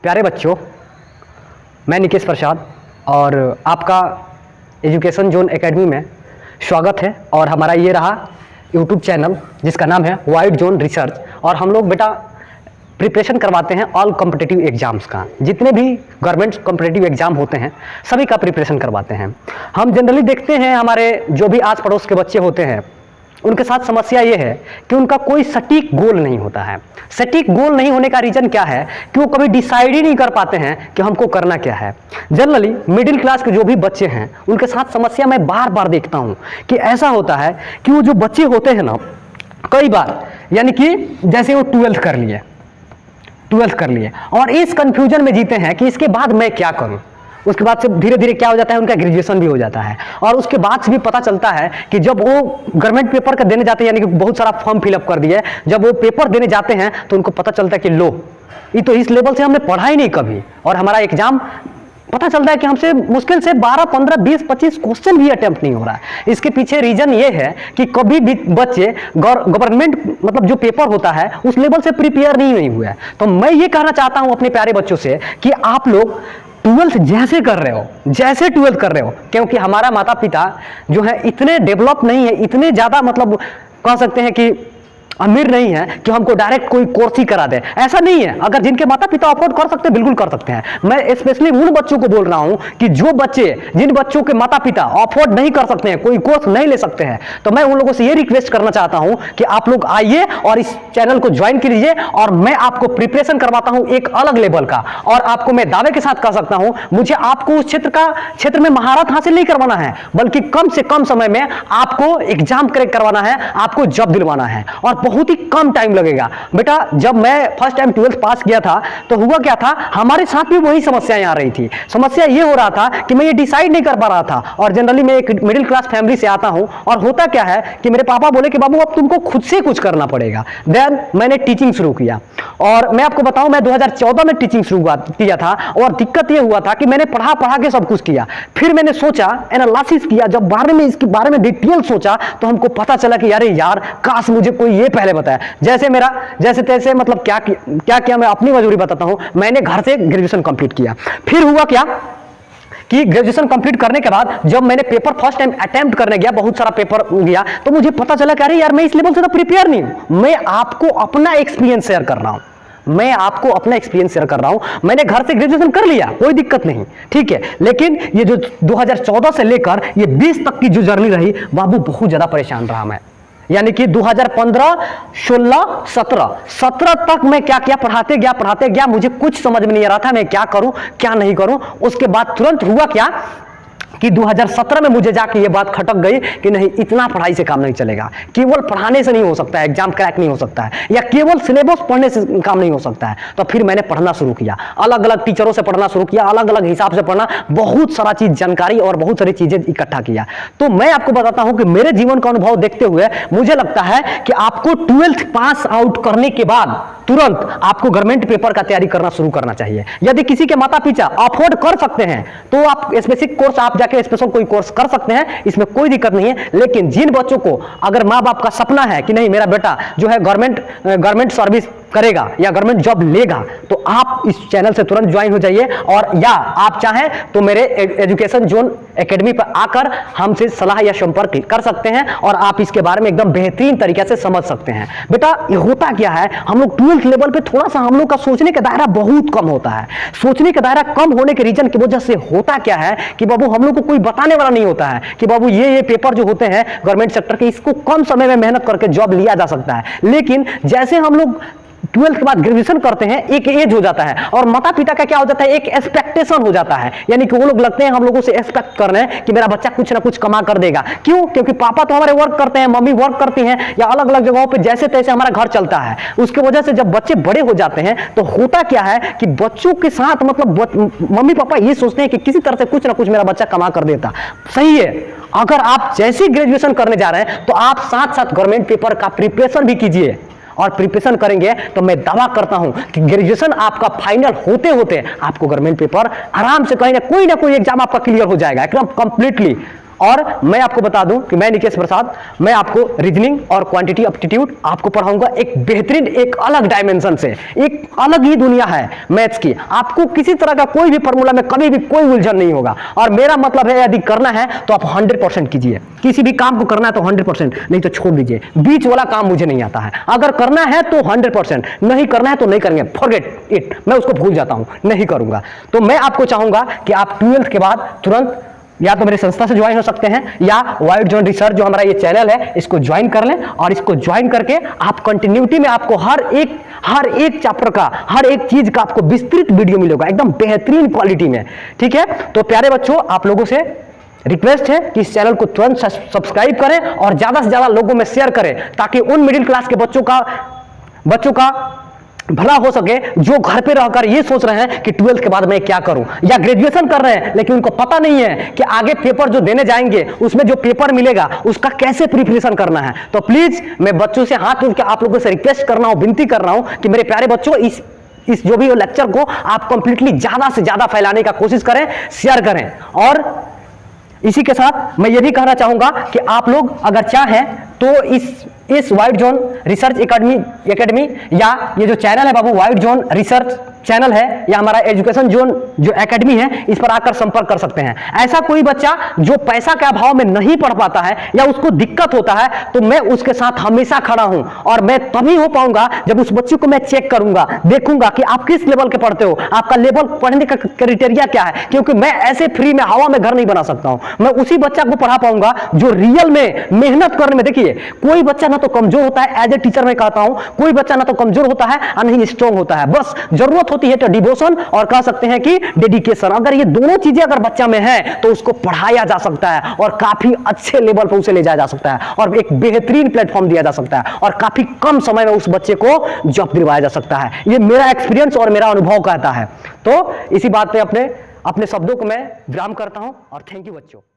प्यारे बच्चों, मैं निकेश प्रसाद और आपका एजुकेशन जोन एकेडमी में स्वागत है। और हमारा ये रहा यूट्यूब चैनल जिसका नाम है वाइड जोन रिसर्च। और हम लोग बेटा प्रिपरेशन करवाते हैं ऑल कॉम्पिटिटिव एग्जाम्स का। जितने भी गवर्नमेंट कॉम्पिटिटिव एग्जाम होते हैं सभी का प्रिपरेशन करवाते हैं। हम जनरली देखते हैं हमारे जो भी आस पड़ोस के बच्चे होते हैं उनके साथ समस्या ये है कि उनका कोई सटीक गोल नहीं होता है। सटीक गोल नहीं होने का रीजन क्या है कि वो कभी डिसाइड ही नहीं कर पाते हैं कि हमको करना क्या है। जनरली मिडिल क्लास के जो भी बच्चे हैं उनके साथ समस्या मैं बार बार देखता हूं कि ऐसा होता है कि वो जो बच्चे होते हैं ना, कई बार यानी कि जैसे वो ट्वेल्थ कर लिए और इस कंफ्यूजन में जीते हैं कि इसके बाद मैं क्या करूं। उसके बाद से धीरे धीरे क्या हो जाता है, उनका ग्रेजुएशन भी हो जाता है। और उसके बाद से भी पता चलता है कि जब वो गवर्नमेंट पेपर का देने जाते हैं, यानी कि बहुत सारा फॉर्म फिलअप कर दिए, जब वो पेपर देने जाते हैं तो उनको पता चलता है कि लो, ये तो इस लेवल से हमने पढ़ा ही नहीं कभी, और हमारा एग्जाम पता चलता है कि हमसे मुश्किल से 12, 15, 20, 25 क्वेश्चन भी अटेम्प्ट नहीं हो रहा है। इसके पीछे रीजन ये है कि कभी भी बच्चे गवर्नमेंट मतलब जो पेपर होता है उस लेवल से प्रिपेयर नहीं हुए हैं। तो मैं ये कहना चाहता हूं अपने प्यारे बच्चों से कि आप लोग ट्वेल्थ जैसे कर रहे हो, क्योंकि हमारा माता पिता जो है इतने डेवलप नहीं है, इतने ज्यादा मतलब कह सकते हैं कि अमीर नहीं है कि हमको डायरेक्ट कोई कोर्स ही करा दे। ऐसा नहीं है। अगर जिनके माता पिता अफोर्ड कर सकते हैं बिल्कुल कर सकते हैं। मैं स्पेशली उन बच्चों को बोल रहा हूं कि जिन बच्चों के माता पिता अफोर्ड नहीं कर सकते हैं, कोई कोर्स नहीं ले सकते हैं, तो मैं उन लोगों से ये रिक्वेस्ट करना चाहता हूं कि आप लोग आइए और इस चैनल को ज्वाइन कीजिए और मैं आपको प्रिपरेशन करवाता हूं एक अलग लेवल का। और आपको मैं दावे के साथ कह सकता हूं, मुझे आपको उस क्षेत्र में महारत हासिल नहीं करवाना है, बल्कि कम से कम समय में आपको एग्जाम क्रैक करवाना है, आपको जॉब दिलवाना है। और बहुत ही कम टाइम लगेगा। बेटा जब मैं फर्स्ट टाइम 12th पास किया था तो हुआ क्या था, हमारे साथ भी वही समस्याएं आ रही थी। समस्या ये हो रहा था कि मैं ये डिसाइड नहीं कर पा रहा था। और जनरली मैं एक मिडिल क्लास फैमिली से आता हूं और होता क्या है कि मेरे पापा बोले कि बाबू अब तुमको खुद से कुछ करना पड़ेगा। देन मैंने टीचिंग शुरू किया और मैं आपको बताऊं मैं 2014 में टीचिंग शुरू किया था। और दिक्कत ये हुआ था कि मैंने पढ़ा के सब कुछ किया, फिर मैंने सोचा, एनालिसिस किया, जब इसके बारे में डिटेल सोचा तो हमको पता चला कि यार काश मुझे कोई ये पहले बताया। जैसे तैसे मतलब क्या मैं अपनी मजबूरी बताता हूं। मैंने घर से ग्रेजुएशन कंप्लीट किया। फिर हुआ क्या कि ग्रेजुएशन कंप्लीट करने के बाद जब मैंने पेपर फर्स्ट टाइम अटेम्प्ट करने गया, बहुत सारा पेपर गया, तो मुझे पता चला कि अरे यार मैं इस लेवल से तो प्रिपेयर नहीं हूं। मैं आपको अपना एक्सपीरियंस शेयर कर रहा हूं। मैंने घर से ग्रेजुएशन कर लिया, कोई दिक्कत नहीं, ठीक है। लेकिन ये जो 2014 से लेकर ये 20 तक की जो जर्नी रही, बाबू बहुत ज्यादा परेशान रहा मैं। यानी कि 2015, 16, 17 तक मैं क्या पढ़ाते गया, मुझे कुछ समझ में नहीं आ रहा था मैं क्या करूं क्या नहीं करूं। उसके बाद तुरंत हुआ क्या कि 2017 में मुझे जाके ये बात खटक गई कि नहीं, इतना पढ़ाई से काम नहीं चलेगा, केवल पढ़ाने से नहीं हो सकता है, एग्जाम क्रैक नहीं हो सकता है, या केवल सिलेबस पढ़ने से काम नहीं हो सकता है। तो फिर मैंने पढ़ना शुरू किया, अलग अलग टीचरों से पढ़ना शुरू किया, अलग अलग हिसाब से पढ़ना, बहुत सारा चीज जानकारी और बहुत सारी चीजें इकट्ठा किया। तो मैं आपको बताता हूं कि मेरे जीवन का अनुभव देखते हुए मुझे लगता है कि आपको 12th पास आउट करने के बाद तुरंत आपको गवर्नमेंट पेपर का तैयारी करना शुरू करना चाहिए। यदि किसी के माता पिता अफोर्ड कर सकते हैं तो आप स्पेसिफिक कोर्स आप जाके स्पेशल कोई कोर्स कर सकते हैं, इसमें कोई दिक्कत नहीं है। लेकिन जिन बच्चों को अगर माँ बाप का सपना है कि नहीं मेरा बेटा जो है गवर्नमेंट सर्विस करेगा या गवर्नमेंट जॉब लेगा, तो आप इस चैनल से तुरंत ज्वाइन हो जाइए। और या आप चाहें तो मेरे एजुकेशन जोन एकेडमी पर आकर हमसे सलाह या संपर्क कर सकते हैं और आप इसके बारे में एकदम बेहतरीन तरीके से समझ सकते हैं। बेटा ये होता क्या है, हम लोग 12th लेवल पे थोड़ा सा हम लोग का सोचने का दायरा बहुत कम होता है। सोचने का दायरा कम होने के रीजन की वजह से होता क्या है कि बाबू हम लोग को कोई बताने वाला नहीं होता है कि बाबू ये पेपर जो होते हैं गवर्नमेंट सेक्टर के, इसको कम समय में मेहनत करके जॉब लिया जा सकता है। लेकिन जैसे हम लोग 12th के बाद ग्रेजुएशन करते हैं, एक एज हो जाता है और माता पिता का क्या हो जाता है, एक एक्सपेक्टेशन हो जाता है। यानी कि वो लोग लगते हैं हम लोगों से एक्सपेक्ट कर रहे हैं कि मेरा बच्चा कुछ ना कुछ कमा कर देगा। क्यों? क्योंकि पापा तो हमारे वर्क करते हैं, मम्मी वर्क करती हैं, या अलग अलग जगहों पे जैसे तैसे हमारा घर चलता है। उसके वजह से जब बच्चे बड़े हो जाते हैं तो होता क्या है कि बच्चों के साथ मतलब मम्मी पापा ये सोचते हैं कि किसी तरह से कुछ ना कुछ मेरा बच्चा कमा कर देता। सही है, अगर आप जैसे ग्रेजुएशन करने जा रहे हैं तो आप साथ साथ गवर्नमेंट पेपर का प्रिपरेशन भी कीजिए। और प्रिपरेशन करेंगे तो मैं दावा करता हूं कि ग्रेजुएशन आपका फाइनल होते होते आपको गवर्नमेंट पेपर आराम से कहीं ना कोई एग्जाम आपका क्लियर हो जाएगा एकदम कंप्लीटली। और मैं आपको बता दूं कि मैं निकेश प्रसाद, मैं आपको रीजनिंग और क्वांटिटी एप्टीट्यूड आपको पढ़ाऊंगा एक बेहतरीन, एक अलग डायमेंशन से, एक अलग ही दुनिया है मैथ्स की। आपको किसी तरह का कोई भी फॉर्मूला में कभी भी कोई उलझन नहीं होगा। और मेरा मतलब है यदि करना है तो आप 100% कीजिए। किसी भी काम को करना है तो 100%, नहीं तो छोड़ दीजिए। बीच वाला काम मुझे नहीं आता है। अगर करना है तो 100%, नहीं करना है तो नहीं करेंगे, फॉरगेट इट, मैं उसको भूल जाता हूं, नहीं करूंगा। तो मैं आपको चाहूंगा कि आप 12th के बाद तुरंत या तो मेरी संस्था से ज्वाइन हो सकते हैं या वाइड जोन रिसर्च जो हमारा ये चैनल है इसको ज्वाइन कर लें। और इसको ज्वाइन करके आप कंटिन्यूटी में आपको हर एक चैप्टर का, हर एक चीज का आपको विस्तृत वीडियो मिलेगा एकदम बेहतरीन क्वालिटी में। ठीक है, तो प्यारे बच्चों, आप लोगों से रिक्वेस्ट है कि इस चैनल को तुरंत सब्सक्राइब करें और ज्यादा से ज्यादा लोगों में शेयर करें, ताकि उन मिडिल क्लास के बच्चों का भला हो सके जो घर पे रहकर ये सोच रहे हैं कि 12th के बाद मैं क्या करूं, या ग्रेजुएशन कर रहे हैं लेकिन उनको पता नहीं है कि आगे पेपर जो देने जाएंगे उसमें जो पेपर मिलेगा उसका कैसे प्रिपरेशन करना है। तो प्लीज मैं बच्चों से हाथ जोड़ के आप लोगों से रिक्वेस्ट कर रहा हूं, विनती कर रहा हूं कि मेरे प्यारे बच्चों इस जो भी लेक्चर को आप कंप्लीटली ज्यादा से ज्यादा फैलाने का कोशिश करें, शेयर करें। और इसी के साथ मैं ये भी कहना चाहूंगा कि आप लोग अगर चाहें तो इस वाइड जोन रिसर्च एकेडमी या ये जो चैनल है बाबू वाइड जोन रिसर्च चैनल है या हमारा एजुकेशन जोन जो एकेडमी है, इस पर आकर संपर्क कर सकते हैं। ऐसा कोई बच्चा जो पैसा के अभाव में नहीं पढ़ पाता है या उसको दिक्कत होता है तो मैं उसके साथ हमेशा खड़ा हूं। और मैं तभी हो पाऊंगा जब उस बच्चे को मैं चेक करूंगा, देखूंगा कि आप किस लेवल के पढ़ते हो, आपका लेवल पढ़ने का क्राइटेरिया क्या है। क्योंकि मैं ऐसे फ्री में हवा में घर नहीं बना सकता हूं। मैं उसी बच्चा को पढ़ा पाऊंगा जो रियल में मेहनत करने में, देखिए कोई बच्चा ना तो कमजोर होता है, एज ए टीचर मैं कहता हूं, कोई बच्चा ना तो कमजोर होता है और नहीं स्ट्रांग होता है। बस जरूरत होती है तो डिवोशन और कह सकते हैं कि डेडिकेशन। अगर ये दोनों चीजें अगर बच्चा में है तो उसको पढ़ाया जा सकता है और काफी अच्छे लेवल पर उसे ले जाया जा सकता है और एक बेहतरीन प्लेटफॉर्म दिया जा सकता है और काफी कम समय में उस बच्चे को जॉब दिलवाया जा सकता है। ये मेरा एक्सपीरियंस और मेरा अनुभव कहता है। तो इसी बात पे अपने शब्दों को मैं विराम करता हूं और थैंक यू बच्चों।